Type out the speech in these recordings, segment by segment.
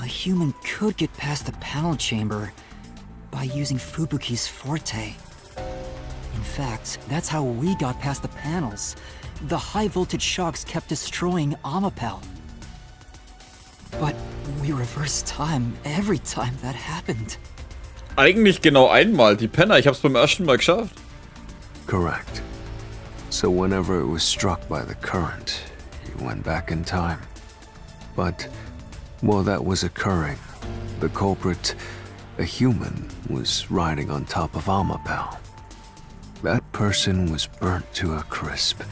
A human could get past the panel chamber by using Fubuki's forte. In fact, that's how we got past the panels. The high-voltage shocks kept destroying Amapel. But we reversed time every time that happened. Eigentlich genau einmal. Die Penner, ich hab's beim ersten Mal geschafft. Correct. So whenever it was struck by the current, you went back in time. But while that was occurring, the culprit, a human, was riding on top of Amapel. That person was burnt to a crisp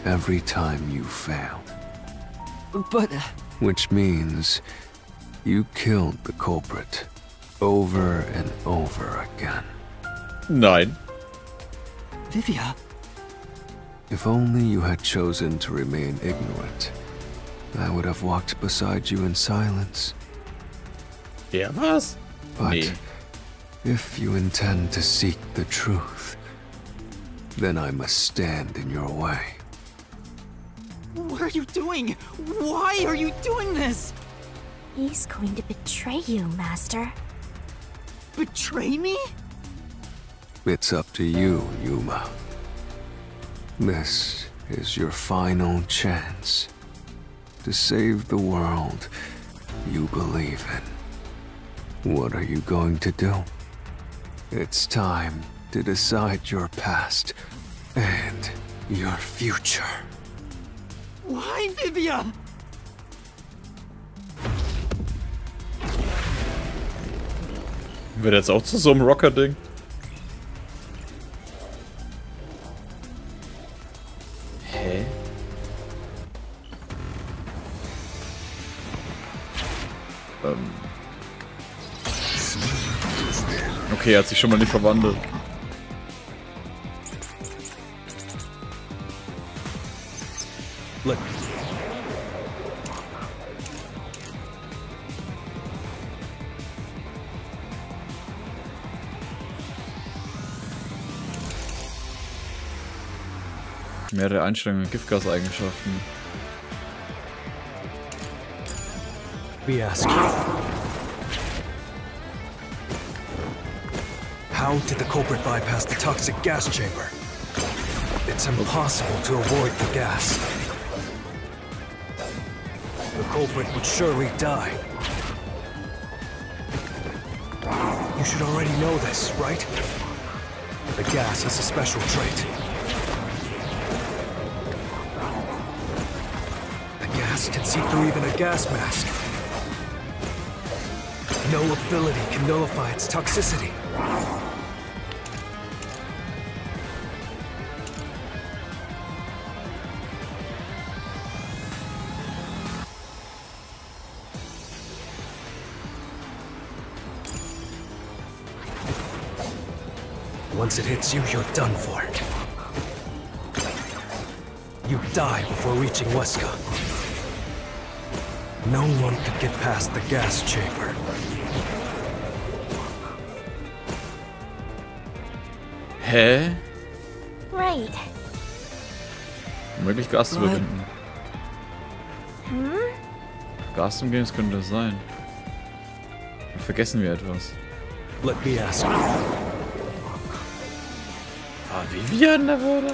every time you failed. But... Which means you killed the culprit over and over again. Nein. Vivia... If only you had chosen to remain ignorant, I would have walked beside you in silence. Ja, was? But Nee. if you intend to seek the truth, then I must stand in your way. What are you doing? Why are you doing this? He's going to betray you, Master. Betray me? It's up to you, Yuma. This is your final chance to save the world you believe in. What are you going to do? It's time to decide your past and your future. Why, Vivia? Wird jetzt auch zu so einem Rocker-Ding? Hä? Okay, er hat sich schon mal nicht verwandelt. Look. Mehrere Einstellungen, Giftgaseigenschaften. We ask you. How did the culprit bypass the toxic gas chamber? It's impossible to avoid the gas. The culprit would surely die. You should already know this, right? The gas is a special trait. The gas can see through even a gas mask. No ability can nullify its toxicity. Once it hits you, you're done for. You die before reaching Weska. No one could get past the gas chamber. Hä? Right. Möglich Gas zu überwinden. Hmm? Gas zum Games könnte das sein. Dann vergessen wir etwas. Let me ask you. War Vivian da wurde?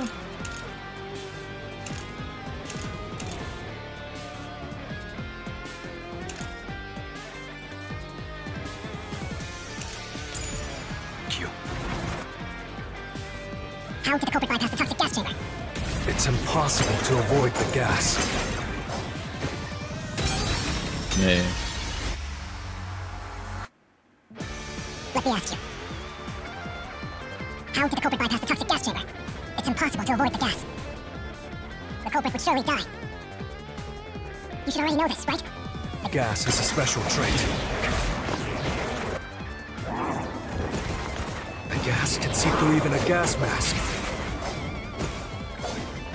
How did the culprit bypass the toxic gas chamber? It's impossible to avoid the gas. Nee. Let me ask you. How did the culprit bypass the toxic gas chamber? It's impossible to avoid the gas. The culprit would surely die. You should already know this, right? Gas is a special trait. The gas can see through even a gas mask.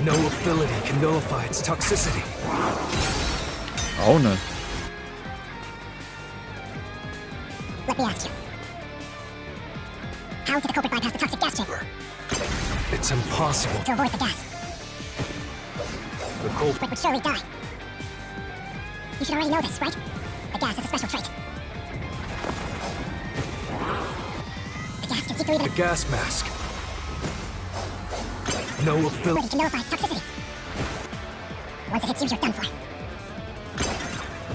No ability can nullify its toxicity. Auch ne. Let me ask you. How did the culprit bypass the toxic gas chamber? It's impossible. To avoid the gas. The culprit would surely die. You should already know this, right? The gas is a special trait. The gas can see through the gas mask. No ability to nullify its toxicity. Once it hits you, you're done for.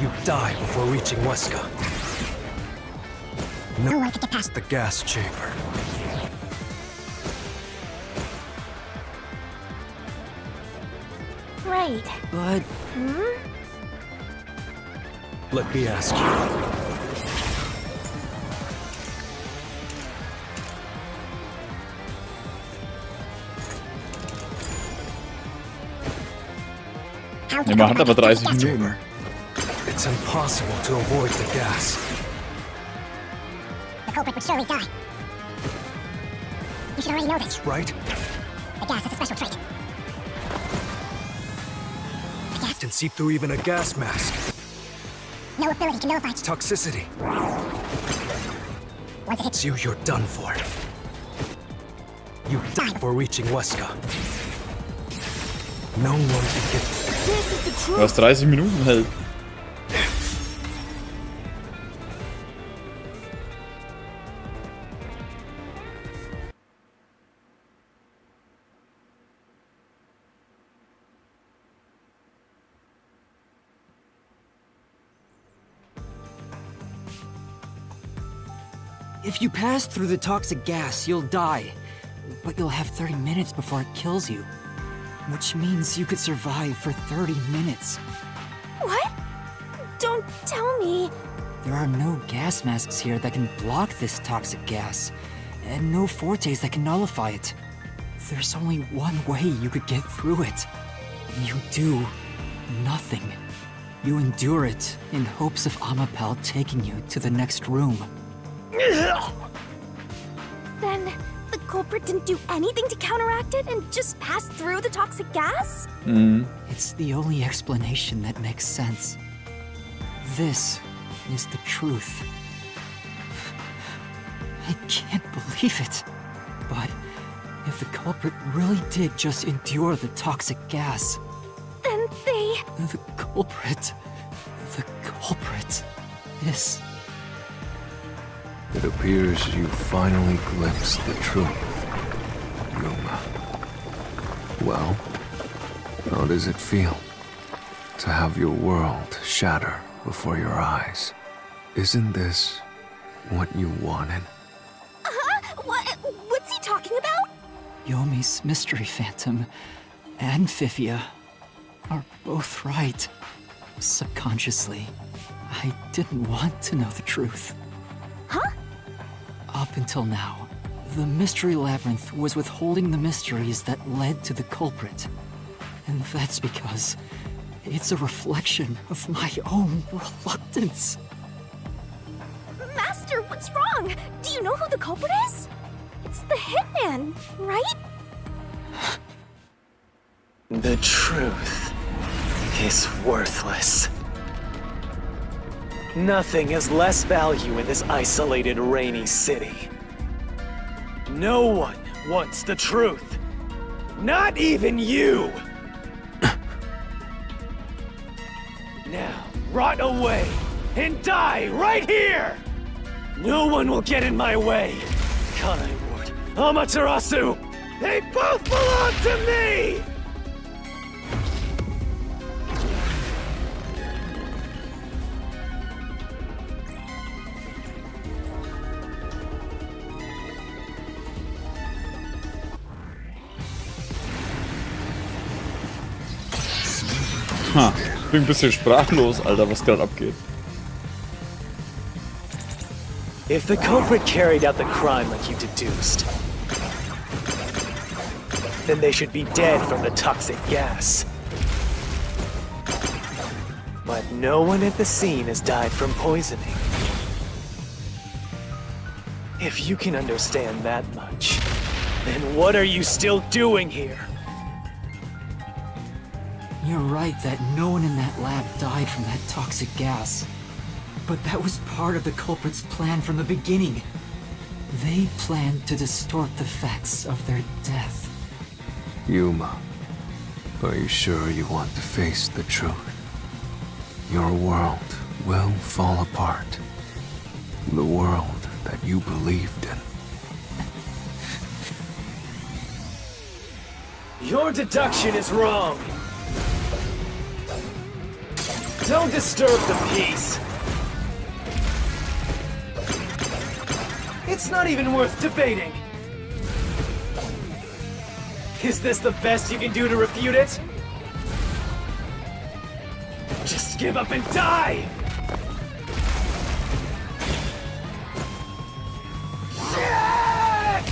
You die before reaching Weska. No one could get past the gas chamber. Right. But... Let me ask you. Ja, man hat aber 30 Minuten. It's impossible to avoid the gas. The culprit would surely die. You should already know this, right? The gas is a special trait. The gas can see through even a gas mask. No ability to nullify its toxicity. Once it hits you, you're done for. You die before reaching Weska. No one can get. This is the truth. Was 30 Minuten hält. If you pass through the toxic gas, you'll die. But you'll have 30 minutes before it kills you. Which means you could survive for 30 minutes. What? Don't tell me. There are no gas masks here that can block this toxic gas. And no fortes that can nullify it. There's only one way you could get through it. You do nothing. You endure it in hopes of Amapel taking you to the next room. Then the culprit didn't do anything to counteract it and just passed through the toxic gas? It's the only explanation that makes sense. This is the truth. I can't believe it. But if the culprit really did just endure the toxic gas... Then they... The culprit is... It appears you finally glimpsed the truth, Yuma. Well, how does it feel to have your world shatter before your eyes? Isn't this what you wanted? What's he talking about? Yomi's mystery phantom and Fifia are both right. Subconsciously, I didn't want to know the truth. Huh? Up until now, the Mystery Labyrinth was withholding the mysteries that led to the culprit. And that's because it's a reflection of my own reluctance. Master, what's wrong? Do you know who the culprit is? It's the hitman, right? The truth is worthless. Nothing has less value in this isolated, rainy city. No one wants the truth. Not even you! Now, rot away and die right here! No one will get in my way. Kanai Ward, Amaterasu, they both belong to me! Ha, ich bin ein bisschen sprachlos, Alter, was gerade abgeht. If the culprit carried out the crime like you deduced, then they should be dead from the toxic gas. But no one at the scene has died from poisoning. If you can understand that much, then what are you still doing here? You're right that no one in that lab died from that toxic gas. But that was part of the culprit's plan from the beginning. They planned to distort the facts of their death. Yuma, Are you sure you want to face the truth? Your world will fall apart. The world that you believed in. Your deduction is wrong. Don't disturb the peace. It's not even worth debating. Is this the best you can do to refute it? Just give up and die! Shit!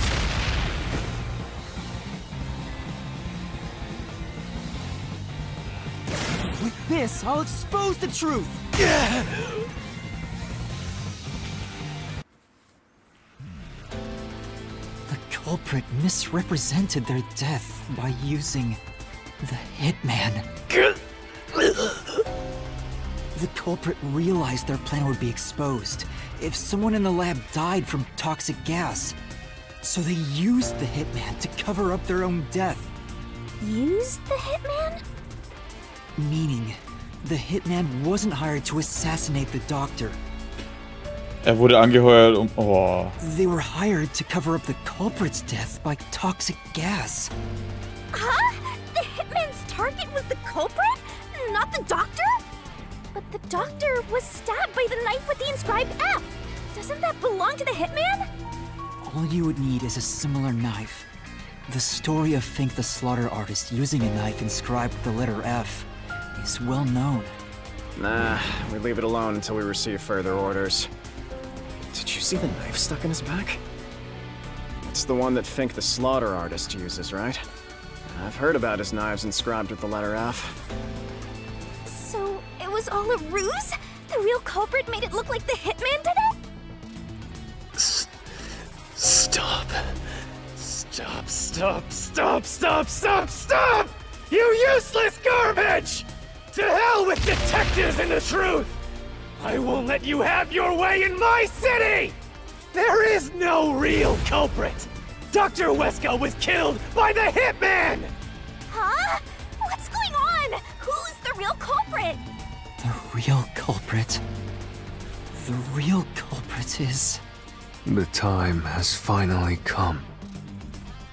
With this, I'll expose the truth! The culprit misrepresented their death by using the hitman. The culprit realized their plan would be exposed if someone in the lab died from toxic gas. So they used the hitman to cover up their own death. Used the hitman? Meaning, the hitman wasn't hired to assassinate the doctor. Wurde angeheuert, Oh. They were hired to cover up the culprit's death by toxic gas. Huh? The hitman's target was the culprit? Not the doctor? But the doctor was stabbed by the knife with the inscribed F. Doesn't that belong to the hitman? All you would need is a similar knife. The story of Fink the slaughter artist using a knife inscribed with the letter F is well known. Nah, we leave it alone until we receive further orders. Did you see the knife stuck in his back? It's the one that Fink the slaughter artist uses, right? I've heard about his knives inscribed with the letter F. So, it was all a ruse? The real culprit made it look like the hitman did it? Stop. Stop, stop, stop, stop, stop, stop! You useless garbage! To hell with detectives and the truth! I won't let you have your way in my city! There is no real culprit! Dr. Weska was killed by the hitman! Huh? What's going on? Who's the real culprit? The real culprit. The real culprit is... The time has finally come,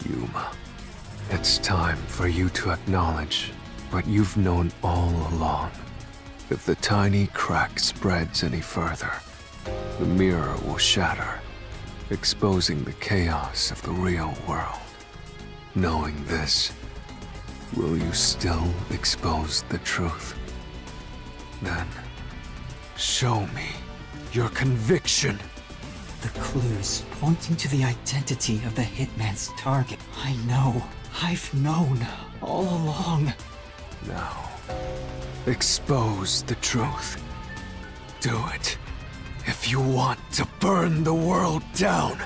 Yuma. It's time for you to acknowledge what you've known all along. If the tiny crack spreads any further, the mirror will shatter, exposing the chaos of the real world. Knowing this, will you still expose the truth? Then, show me your conviction. The clues pointing to the identity of the hitman's target. I know. I've known all along. Now, expose the truth. Do it, if you want to burn the world down.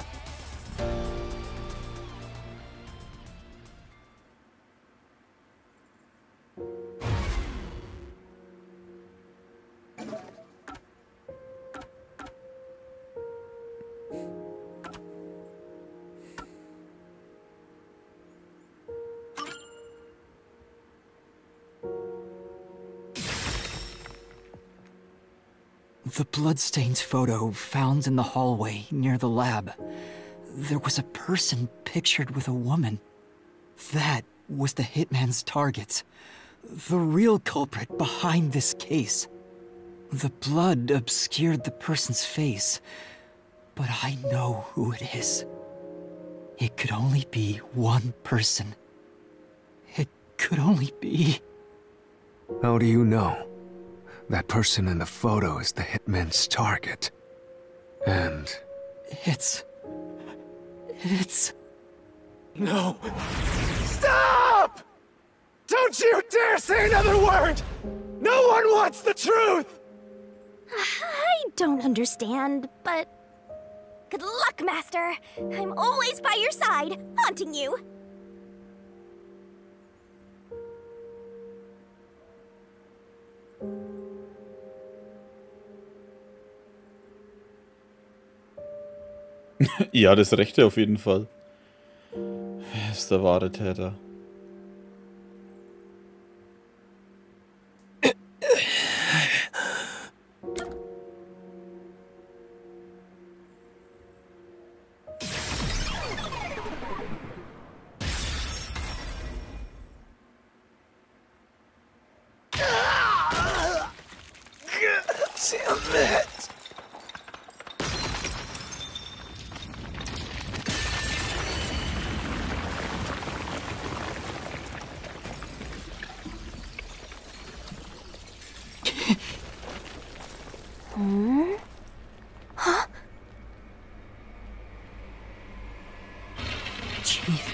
The bloodstained photo found in the hallway near the lab. There was a person pictured with a woman. That was the hitman's target. The real culprit behind this case. The blood obscured the person's face, but I know who it is. It could only be one person. It could only be... How do you know? That person in the photo is the hitman's target. And... It's... No. Stop! Don't you dare say another word! No one wants the truth! I don't understand, but... Good luck, Master! I'm always by your side, haunting you! Ja, das Rechte auf jeden Fall. Wer ist der wahre Täter? Chief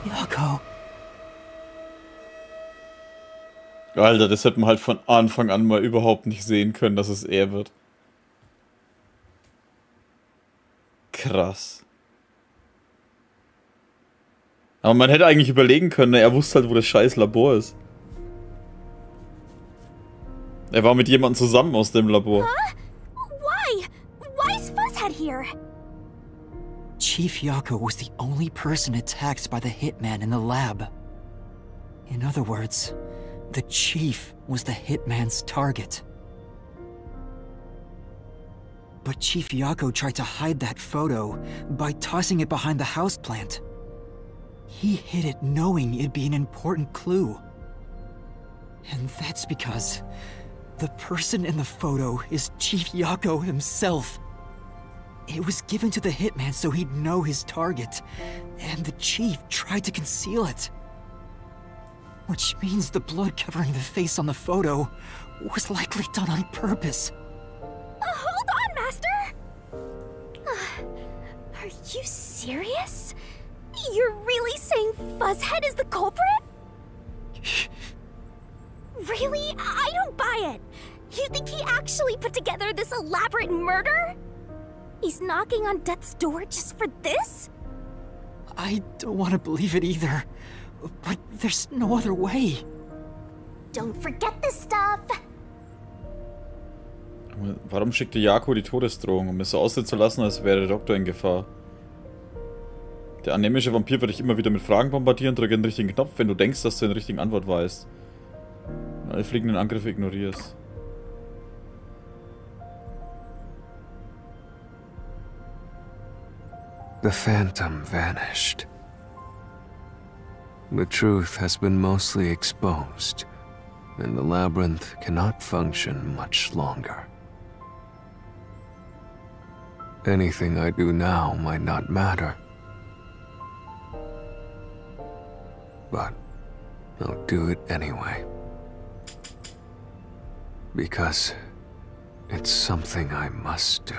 Yako. Alter, das hätte man halt von Anfang an mal überhaupt nicht sehen können, dass es er wird. Krass. Aber man hätte eigentlich überlegen können, er wusste halt, wo das scheiß Labor ist. Er war mit jemandem zusammen aus dem Labor. Why? Why is Fuzzhead here? Chief Yako was the only person attacked by the hitman in the lab. In other words, the Chief was the hitman's target. But Chief Yako tried to hide that photo by tossing it behind the houseplant. He hid it knowing it'd be an important clue. And that's because the person in the photo is Chief Yako himself. It was given to the hitman so he'd know his target, and the Chief tried to conceal it. Which means the blood covering the face on the photo was likely done on purpose. Hold on, Master! Are you serious? You're really saying Fuzzhead is the culprit? Really? I don't buy it. You think he actually put together this elaborate murder? He's knocking on death's door just for this? I don't want to believe it either, but there's no other way. Don't forget this stuff. Warum schickte Yako die Todesdrohung, um es so aussehen zu lassen, als wäre der Doktor in Gefahr? Der anemische Vampir wird dich immer wieder mit Fragen bombardieren, drücke den richtigen Knopf, wenn du denkst, dass du den richtigen Antwort weißt. Und alle fliegenden Angriffe ignorierst. The phantom vanished. The truth has been mostly exposed, and the labyrinth cannot function much longer. Anything I do now might not matter. But I'll do it anyway. Because it's something I must do.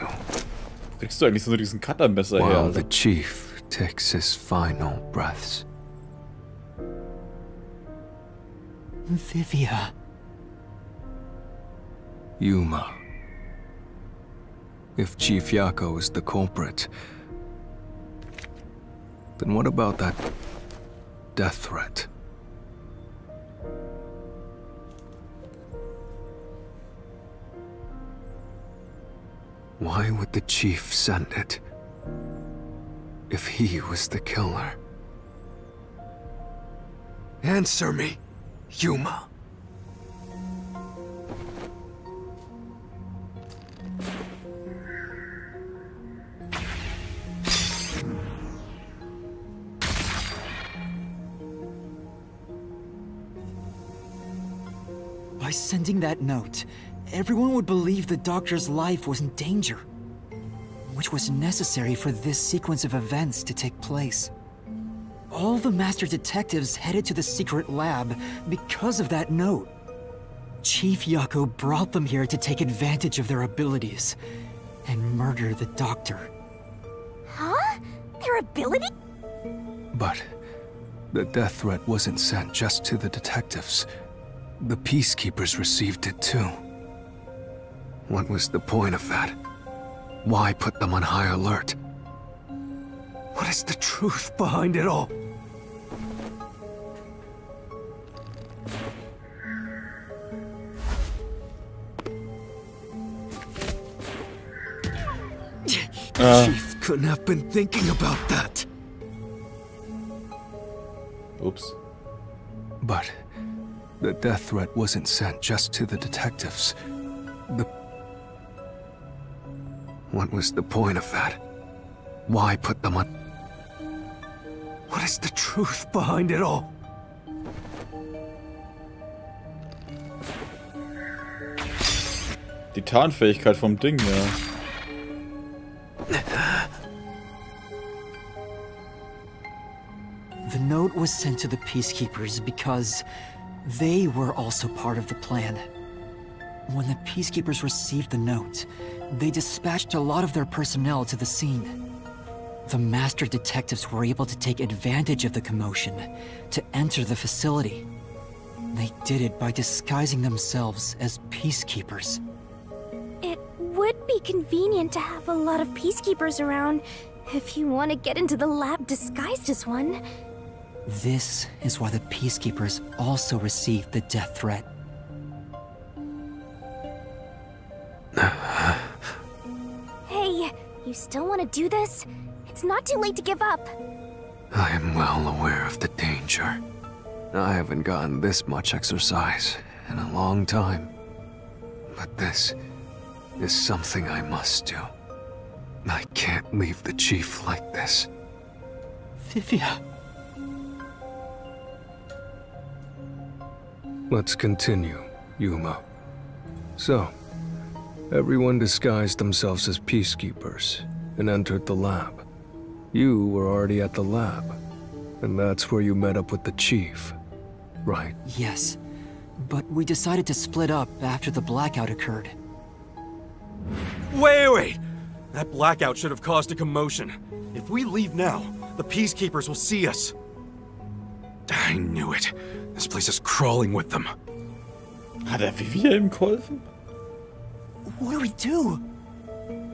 Kriegst du eigentlich so einen riesen Cuttermesser her, While Alter? the chief takes his final breaths. Vivia. Yuma. If Chief Yako is the culprit, then what about that death threat? Why would the chief send it if he was the killer? Answer me, Yuma. By sending that note, everyone would believe the doctor's life was in danger, which was necessary for this sequence of events to take place. All the master detectives headed to the secret lab because of that note. Chief Yako brought them here to take advantage of their abilities and murder the doctor. Huh? Their ability? But the death threat wasn't sent just to the detectives. The peacekeepers received it too. What was the point of that? Why put them on high alert? What is the truth behind it all? Chief couldn't have been thinking about that. Oops. But the death threat wasn't sent just to the detectives. What was the point of that? Why put them on? What is the truth behind it all? Die Tarnfähigkeit vom Ding, ja. The note was sent to the peacekeepers because they were also part of the plan. When the peacekeepers received the note, they dispatched a lot of their personnel to the scene. the master detectives were able to take advantage of the commotion to enter the facility. They did it by disguising themselves as peacekeepers. It would be convenient to have a lot of peacekeepers around if you want to get into the lab disguised as one. This is why the peacekeepers also received the death threat. Hey, you still want to do this? It's not too late to give up. I am well aware of the danger. I haven't gotten this much exercise in a long time. But this is something I must do. I can't leave the chief like this. Vivia. Let's continue, Yuma. So, everyone disguised themselves as peacekeepers and entered the lab. You were already at the lab, and that's where you met up with the chief, right? Yes, but we decided to split up after the blackout occurred. Wait! That blackout should have caused a commotion. If we leave now, the peacekeepers will see us. I knew it. This place is crawling with them. Hat Vivia ihm geholfen? What do we do?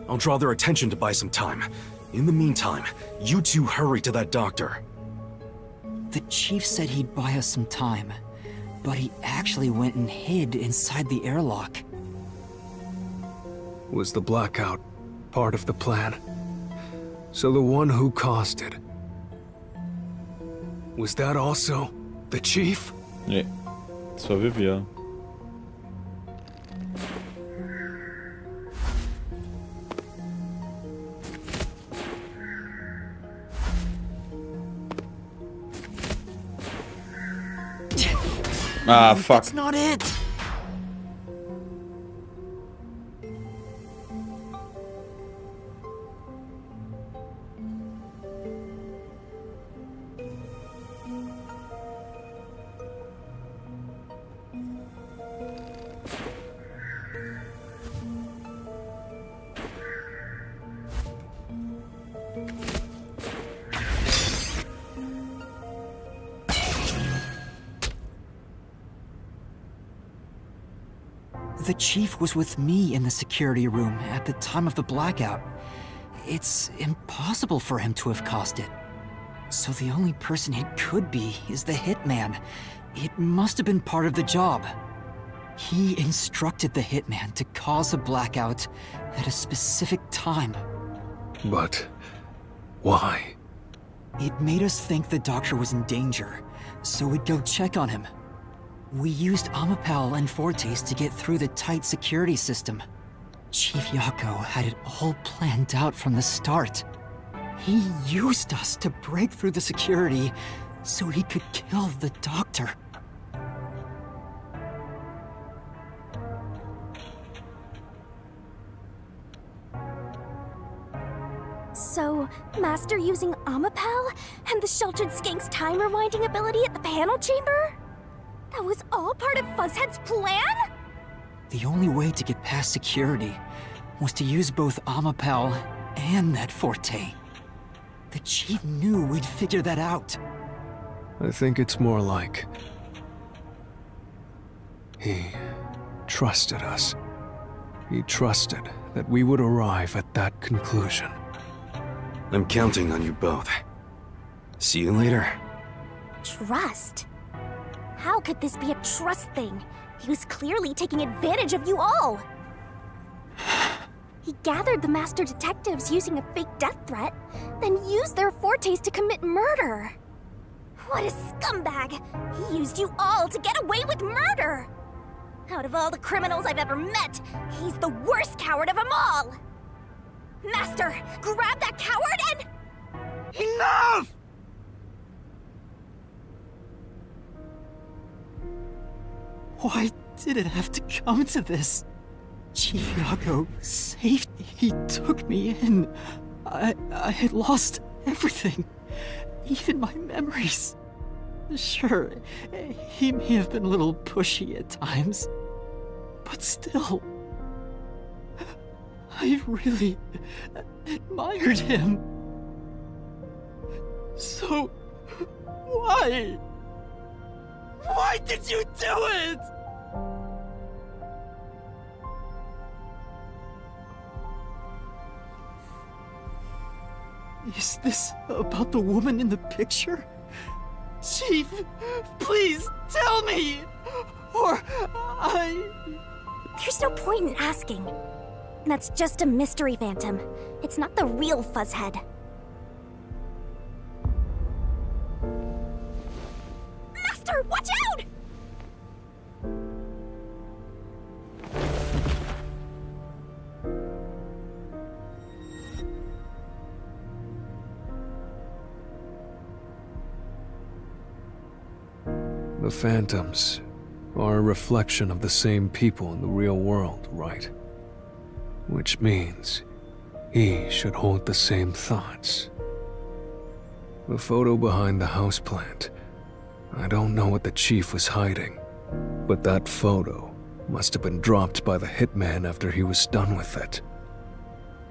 I'll draw their attention to buy some time. In the meantime, you two hurry to that doctor. The chief said he'd buy us some time, but he actually went and hid inside the airlock. Was the blackout part of the plan? So the one who caused it, was that also the chief? Nee, das war Vivia. Ah, fuck. That's not it! The chief was with me in the security room at the time of the blackout. It's impossible for him to have caused it. So the only person it could be is the hitman. It must have been part of the job. He instructed the hitman to cause a blackout at a specific time. But why? It made us think the doctor was in danger, so we'd go check on him. We used Amapal and Fortes to get through the tight security system. Chief Yako had it all planned out from the start. He used us to break through the security so he could kill the doctor. So, Master using Amapal and the Sheltered Skank's time rewinding ability at the panel chamber? That was all part of Fuzzhead's plan? The only way to get past security was to use both Amapal and that Forte. The chief knew we'd figure that out. I think it's more like he trusted us. He trusted that we would arrive at that conclusion. I'm counting on you both. See you later. Trust? How could this be a trust thing? He was clearly taking advantage of you all. He gathered the master detectives using a fake death threat, then used their fortes to commit murder. What a scumbag! He used you all to get away with murder! Out of all the criminals I've ever met, he's the worst coward of them all! Master, grab that coward and... Enough! Why did it have to come to this? Chief Yako saved me. He took me in. I had lost everything, even my memories. Sure, he may have been a little pushy at times, but still, I really admired him. So, why? Why did you do it? Is this about the woman in the picture? Chief, please tell me! Or There's no point in asking. That's just a mystery phantom. It's not the real Fuzzhead. Master, watch out! The phantoms are a reflection of the same people in the real world, right? Which means he should hold the same thoughts. The photo behind the houseplant. I don't know what the chief was hiding, but that photo must have been dropped by the hitman after he was done with it.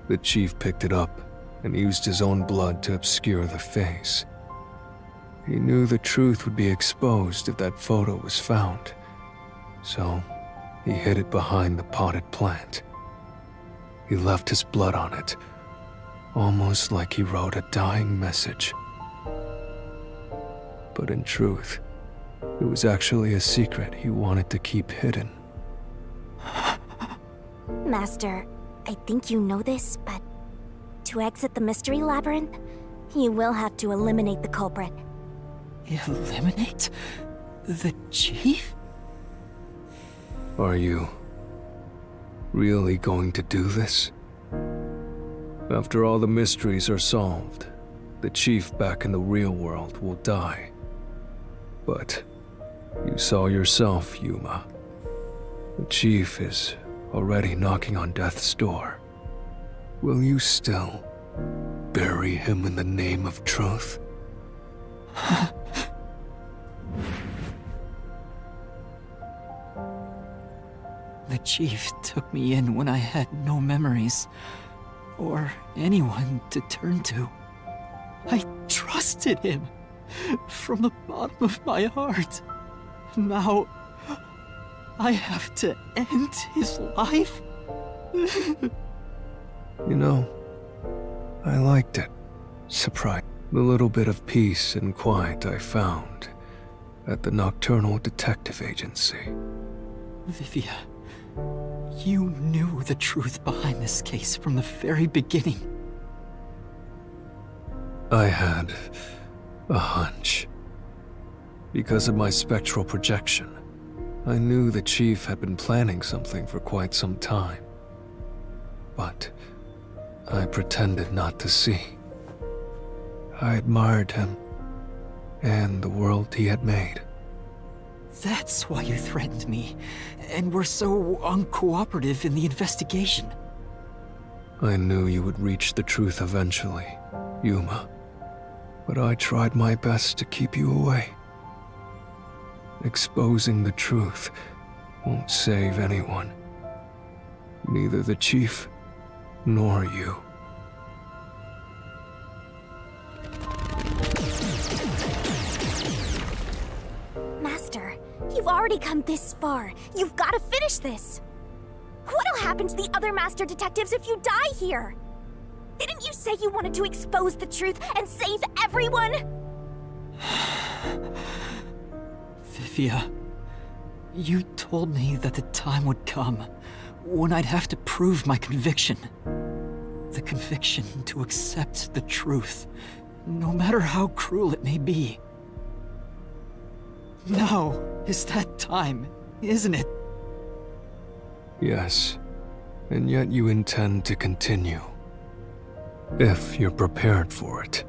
The chief picked it up and used his own blood to obscure the face. He knew the truth would be exposed if that photo was found, so he hid it behind the potted plant. He left his blood on it, almost like he wrote a dying message. But in truth, it was actually a secret he wanted to keep hidden. Master, I think you know this, but to exit the mystery labyrinth, you will have to eliminate the culprit. eliminate the chief? Are you really going to do this? After all the mysteries are solved, the chief back in the real world will die. But you saw yourself, Yuma. The chief is already knocking on death's door. Will you still bury him in the name of truth? The chief took me in when I had no memories, or anyone to turn to. I trusted him from the bottom of my heart. Now, I have to end his life? You know, I liked it. Surprised. The little bit of peace and quiet I found at the Nocturnal Detective Agency. Vivia, you knew the truth behind this case from the very beginning. I had a hunch. Because of my spectral projection, I knew the chief had been planning something for quite some time. But I pretended not to see. I admired him and the world he had made. That's why you threatened me, and were so uncooperative in the investigation. I knew you would reach the truth eventually, Yuma. But I tried my best to keep you away. Exposing the truth won't save anyone. Neither the chief nor you. Master, you've already come this far. You've got to finish this. What'll happen to the other master detectives if you die here? Didn't you say you wanted to expose the truth and save everyone? Vivia, you told me that the time would come when I'd have to prove my conviction. The conviction to accept the truth, no matter how cruel it may be. Now is that time, isn't it? Yes, and yet you intend to continue. If you're prepared for it.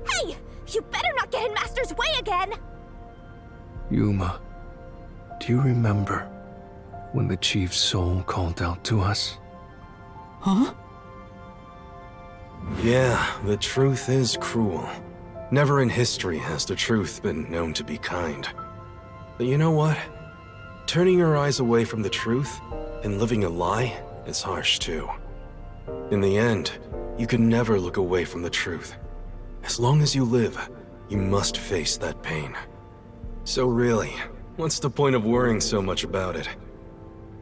Hey! You better not get in Master's way again! Yuma, do you remember when the chief's soul called out to us? Huh? Yeah, the truth is cruel. Never in history has the truth been known to be kind. But you know what? Turning your eyes away from the truth and living a lie is harsh too. In the end, you can never look away from the truth. As long as you live, you must face that pain. So really, what's the point of worrying so much about it?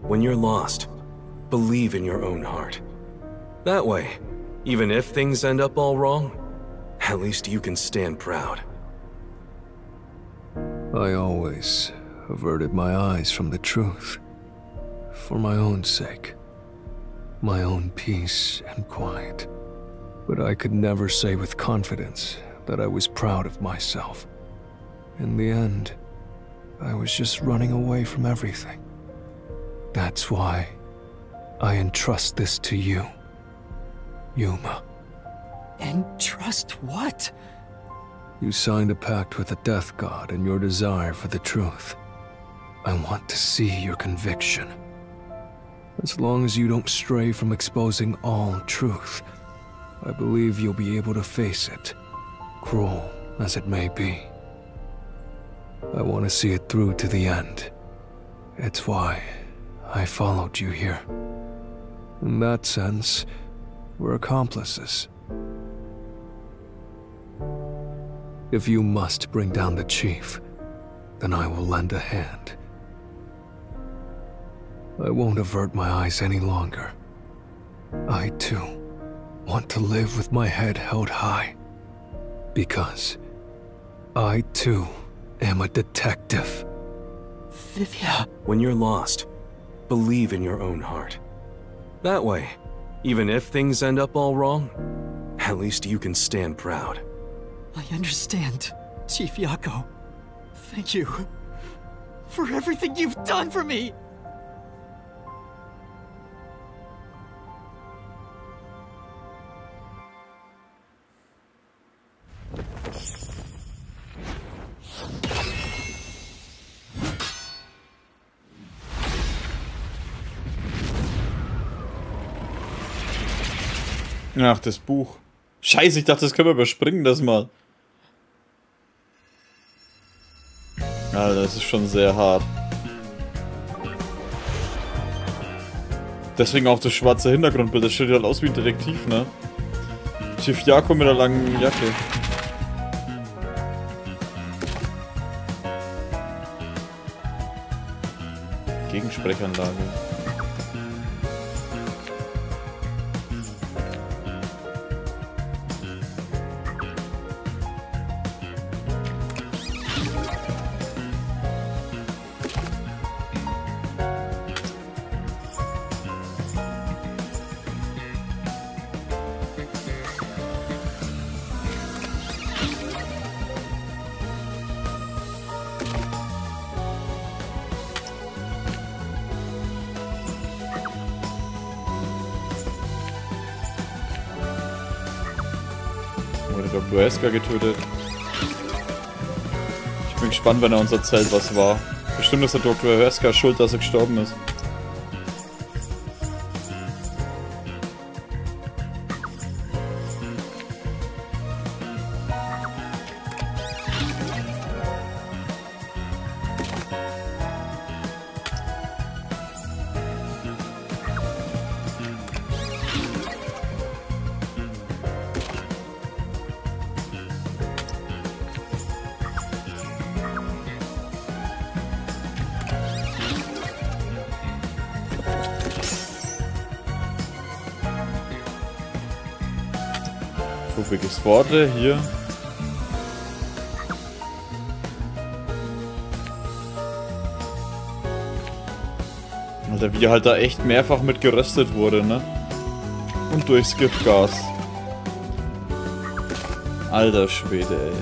When you're lost, believe in your own heart. That way, even if things end up all wrong, at least you can stand proud. I always averted my eyes from the truth. For my own sake. My own peace and quiet. But I could never say with confidence that I was proud of myself. In the end, I was just running away from everything. That's why I entrust this to you, Yuma. Entrust what? You signed a pact with the Death God in your desire for the truth. I want to see your conviction. As long as you don't stray from exposing all truth, I believe you'll be able to face it, cruel as it may be. I want to see it through to the end. It's why I followed you here. In that sense, we're accomplices. If you must bring down the chief, then I will lend a hand. I won't avert my eyes any longer. I, too, want to live with my head held high. Because I, too, am a detective. Vivia. When you're lost, believe in your own heart. That way, even if things end up all wrong, at least you can stand proud. I understand, Chief Yako. Thank you for everything you've done for me. Ach, das Buch. Scheiße, ich dachte, das können wir überspringen, das mal. Alter, das ist schon sehr hart. Deswegen auch das schwarze Hintergrundbild. Das sieht halt aus wie ein Detektiv, ne? Chief Yako mit der langen Jacke. Gegensprechanlage. Dr. Heska getötet. Ich bin gespannt, wenn er uns erzählt, was war. Bestimmt ist der Dr. Heska schuld, dass er gestorben ist. Rubiges Worte hier. Alter, wie halt da echt mehrfach mit geröstet wurde, ne? Und durchs Giftgas. Alter Schwede, ey.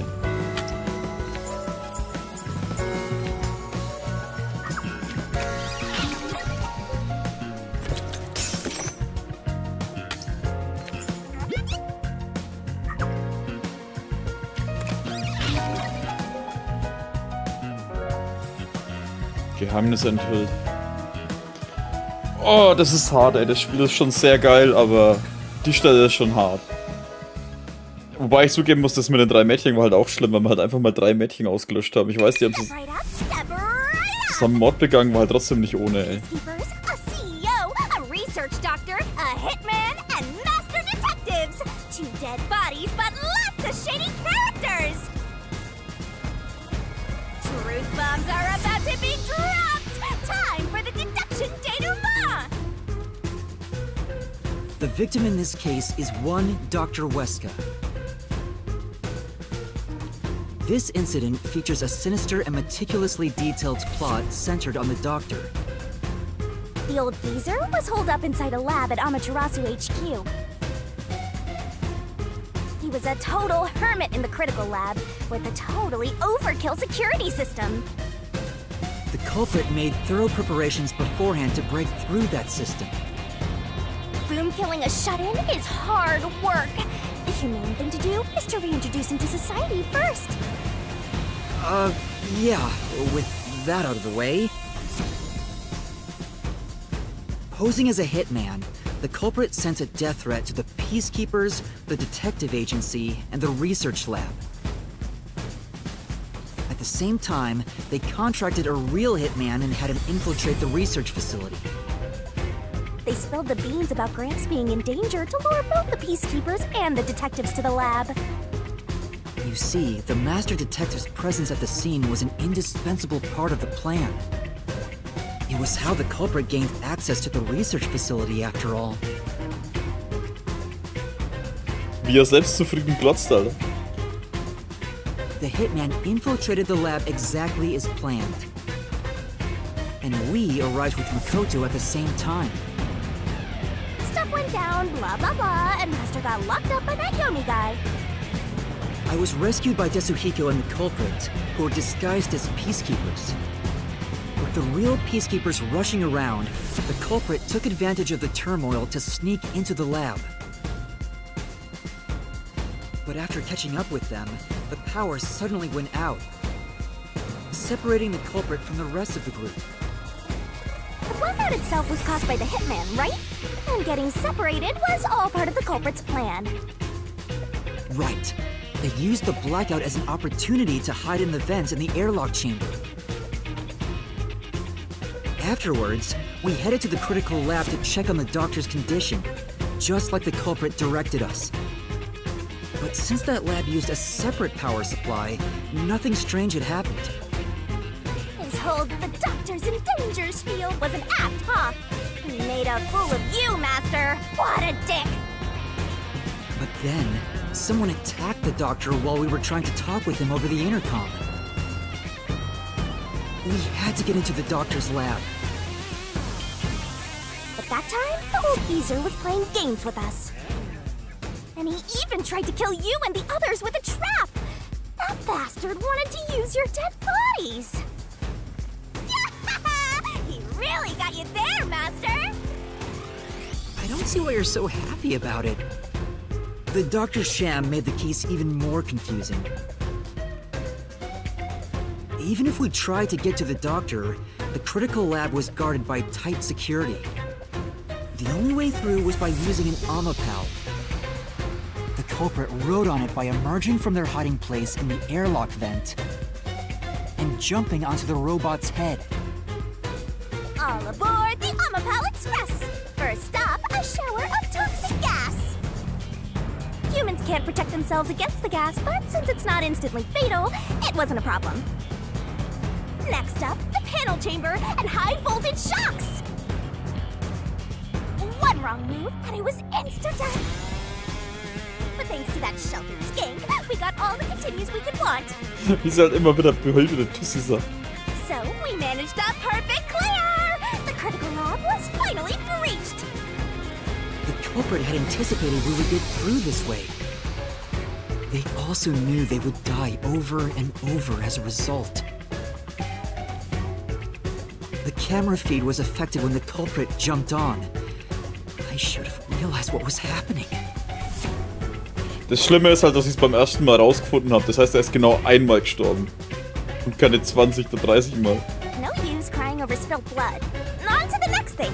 Geheimnisse enthüllt. Oh, das ist hart, ey. Das Spiel ist schon sehr geil, aber die Stelle ist schon hart. Wobei ich zugeben muss, das mit den 3 Mädchen war halt auch schlimm, weil wir halt einfach mal 3 Mädchen ausgelöscht haben. Ich weiß, die haben zusammen Mord begangen, war halt trotzdem nicht ohne, ey. Research doctor, a hitman, and master detectives. 2 dead bodies, but lots to shady characters! Truth bombs are about to be dropped! Time for the deduction denouement! The victim in this case is one Dr. Weska. This incident features a sinister and meticulously detailed plot centered on the doctor. The old geezer was holed up inside a lab at Amaterasu HQ. He was a total hermit in the critical lab with a totally overkill security system. The culprit made thorough preparations beforehand to break through that system. Boom killing a shut-in is hard work. The humane thing to do is to reintroduce him to society first. Yeah, with that out of the way. Posing as a hitman, the culprit sent a death threat to the Peacekeepers, the detective agency, and the research lab. At the same time, they contracted a real hitman and had him infiltrate the research facility. They spilled the beans about Gramps being in danger to lure both the Peacekeepers and the detectives to the lab. You see, the Master Detective's presence at the scene was an indispensable part of the plan. It was how the culprit gained access to the research facility, after all. Wie selbstzufrieden glotzt, Alter. The hitman infiltrated the lab exactly as planned. And we arrived with Makoto at the same time. Stuff went down, blah blah blah, and Master got locked up by that Yomi guy. I was rescued by Tetsuhiko and the culprit, who were disguised as peacekeepers. With the real peacekeepers rushing around, the culprit took advantage of the turmoil to sneak into the lab. But after catching up with them, the power suddenly went out, separating the culprit from the rest of the group. The blackout itself was caused by the hitman, right? And getting separated was all part of the culprit's plan. Right. They used the blackout as an opportunity to hide in the vents in the airlock chamber. Afterwards, we headed to the critical lab to check on the doctor's condition, just like the culprit directed us. But since that lab used a separate power supply, nothing strange had happened. His whole "the doctor's in danger" spiel was an act, huh? He made a fool of you, Master! What a dick! But then, someone attacked the doctor while we were trying to talk with him over the intercom. We had to get into the doctor's lab. But that time, the old geezer was playing games with us. And he even tried to kill you and the others with a trap! That bastard wanted to use your dead bodies! He really got you there, Master! I don't see why you're so happy about it. The doctor's sham made the case even more confusing. Even if we tried to get to the doctor, the critical lab was guarded by tight security. The only way through was by using an Amapal. The culprit rode on it by emerging from their hiding place in the airlock vent and jumping onto the robot's head. All aboard the Amapal Express! First stop, a shower of toxic gas! Humans can't protect themselves against the gas, but since it's not instantly fatal, it wasn't a problem. Next up, the panel chamber and high-voltage shocks! One wrong move, and it was insta-death! But thanks to that sheltered skank, we got all the continues we could want. Wie sie halt immer wieder behüllte Tussi sagt. So, we managed a perfect clear! The critical lab was finally breached! The culprit had anticipated we would get through this way. They also knew they would die over and over as a result. The camera feed was affected when the culprit jumped on. I should have realized what was happening. Das Schlimme ist halt, dass ich es beim ersten Mal rausgefunden habe. Das heißt, er ist genau einmal gestorben. Und keine 20 oder 30 Mal. No use crying over spilled blood. On to the next thing.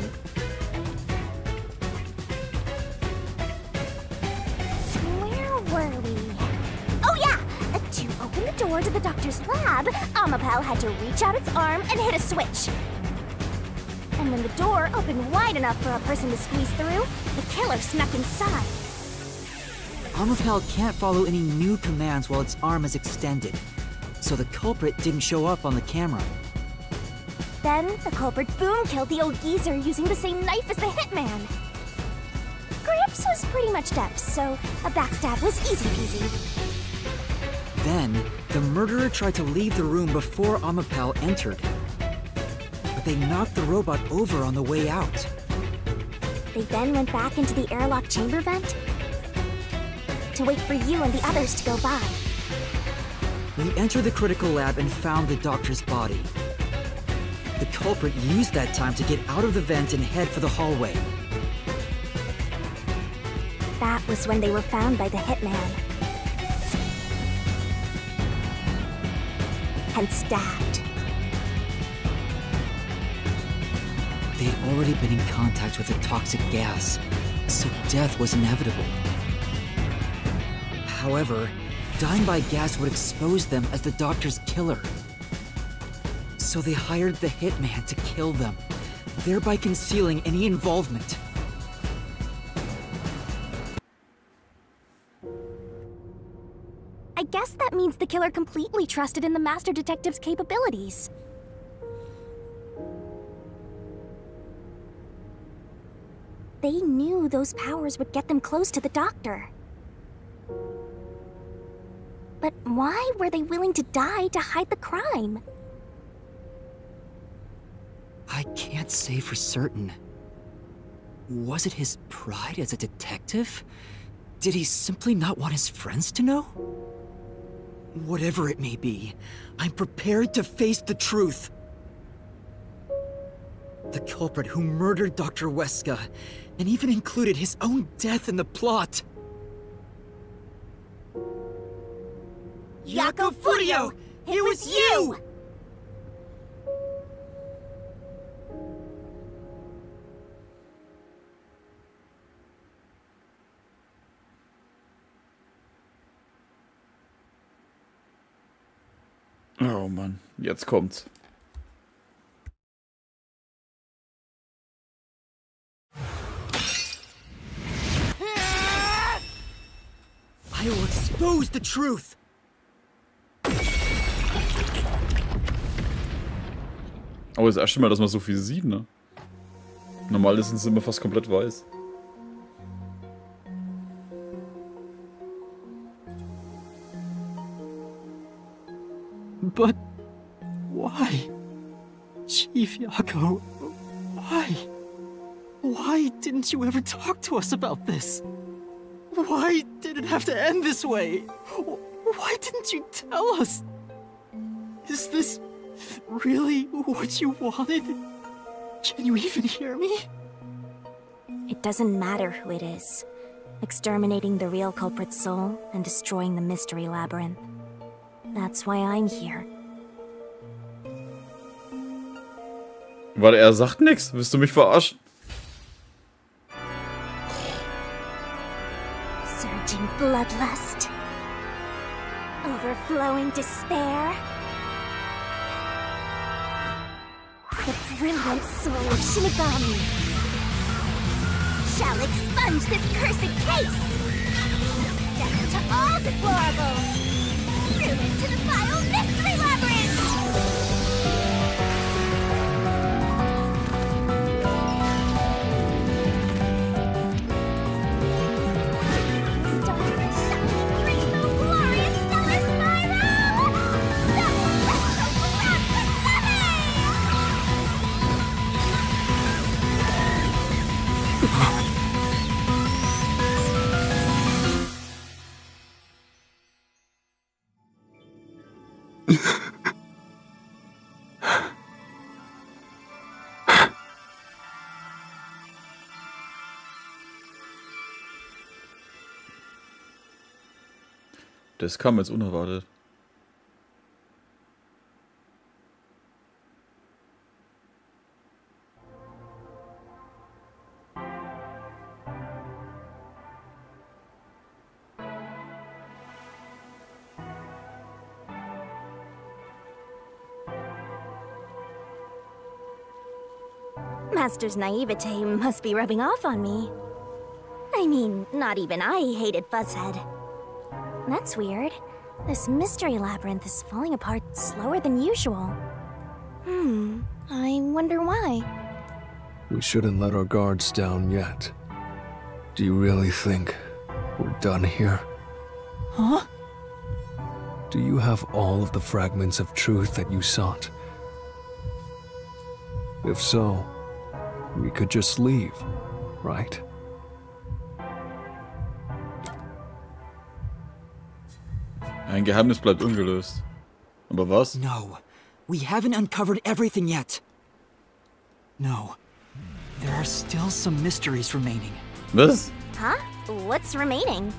Where were we? Oh yeah! To open the door to the doctor's lab, Amapal had to reach out its arm and hit a switch. And when the door opened wide enough for a person to squeeze through, the killer snuck inside. Amapal can't follow any new commands while its arm is extended, so the culprit didn't show up on the camera. Then, the culprit boom killed the old geezer using the same knife as the hitman. Gramps was pretty much deaf, so a backstab was easy peasy. Then, the murderer tried to leave the room before Amapal entered. But they knocked the robot over on the way out. They then went back into the airlock chamber vent to wait for you and the others to go by. We entered the critical lab and found the doctor's body. The culprit used that time to get out of the vent and head for the hallway. That was when they were found by the hitman. And stabbed. They had already been in contact with the toxic gas, so death was inevitable. However, dying by gas would expose them as the doctor's killer. So they hired the hitman to kill them, thereby concealing any involvement. I guess that means the killer completely trusted in the Master Detective's capabilities. They knew those powers would get them close to the doctor. But why were they willing to die to hide the crime? I can't say for certain. Was it his pride as a detective? Did he simply not want his friends to know? Whatever it may be, I'm prepared to face the truth. The culprit who murdered Dr. Weska, and even included his own death in the plot. Yako Furio! It was you! Oh Mann, jetzt kommt's. I will expose the truth. Aber das erste Mal, dass man so viel sieht, ne? Normal ist es immer fast komplett weiß. But why? Chief Yako, why? Why didn't you ever talk to us about this? Why did it have to end this way? Why didn't you tell us? Is this really what you wanted? Can you even hear me? It doesn't matter who it is. Exterminating the real culprit's soul and destroying the mystery labyrinth. That's why I'm here. Warte, er sagt nichts. Willst du mich verarschen? Surging bloodlust. Overflowing despair. The brilliant soul of Shinigami shall expunge this cursed case. Death to all deplorables. Ruin to the vile mystery labyrinth. Das kam jetzt unerwartet. Master's naivete must be rubbing off on me. I mean, not even I hated Fuzzhead. That's weird. This mystery labyrinth is falling apart slower than usual. I wonder why. We shouldn't let our guards down yet. Do you really think we're done here? Huh? Do you have all of the fragments of truth that you sought? If so, we could just leave, right? Ein Geheimnis bleibt ungelöst. Aber was? No, we haven't uncovered everything yet. No, there are still some mysteries remaining. Was? Huh? What's remaining?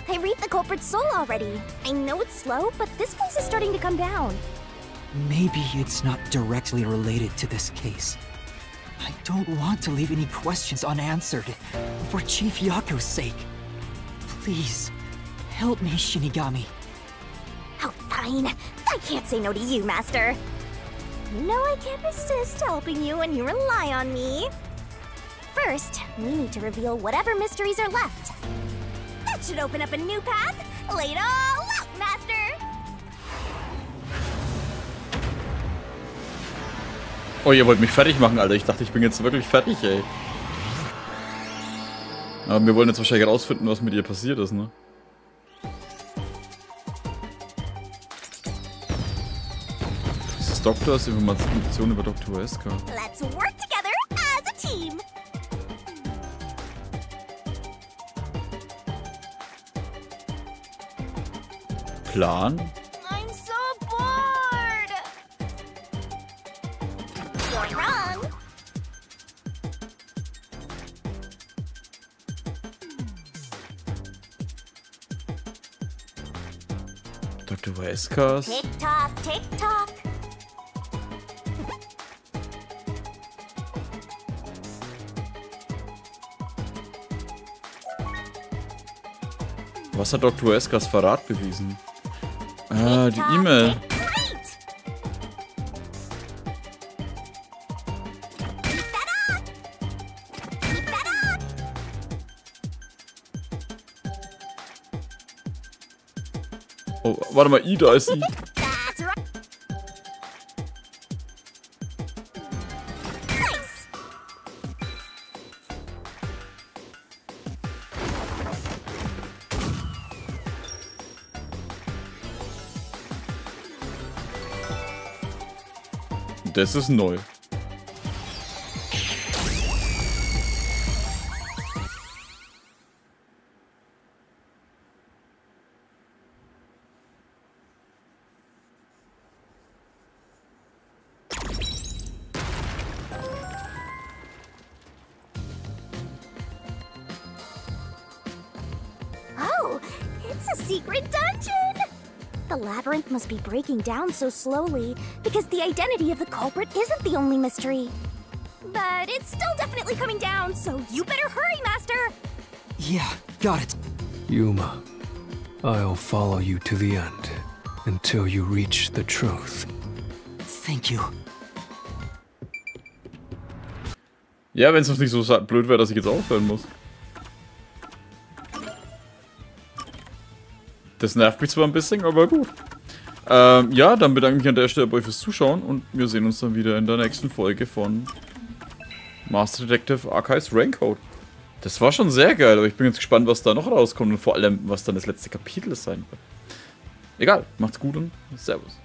I read the culprit's soul already. I know it's slow, but this place is starting to come down. Maybe it's not directly related to this case. I don't want to leave any questions unanswered, for Chief Yaku's sake. Please, help me, Shinigami. Oh, fine. I can't say no to you, Master. You know I can't resist helping you when you rely on me. First, we need to reveal whatever mysteries are left. That should open up a new path. Lay it all out, Master! Oh, ihr wollt mich fertig machen, Alter. Ich dachte, ich bin jetzt wirklich fertig, ey. Aber wir wollen jetzt wahrscheinlich herausfinden, was mit ihr passiert ist, ne? Dieses Doktor ist Information über Dr. Wesker. Let's work together as a team! Plan? I'm so bored! You're wrong! Dr. Weskers? Tick-tock, tick-tock. Was hat Dr. Weskers Verrat bewiesen? Ah, die E-Mail. Oh, warte mal, da ist sie. Das ist neu. Oh, it's a secret dungeon! The labyrinth must be breaking down so slowly because the identity of the culprit isn't the only mystery. But it's still definitely coming down, so you better hurry, Master! Yeah, got it. Yuma, I'll follow you to the end until you reach the truth. Thank you. Ja, wenn es nicht so blöd wäre, dass ich jetzt aufhören muss. Das nervt mich zwar ein bisschen, aber gut. Ja, dann bedanke ich mich an der Stelle bei euch fürs Zuschauen und wir sehen uns dann wieder in der nächsten Folge von Meisterdetektiven Archives Raincoat. Das war schon sehr geil, aber ich bin jetzt gespannt, was da noch rauskommt und vor allem, was dann das letzte Kapitel sein wird. Egal, macht's gut und Servus.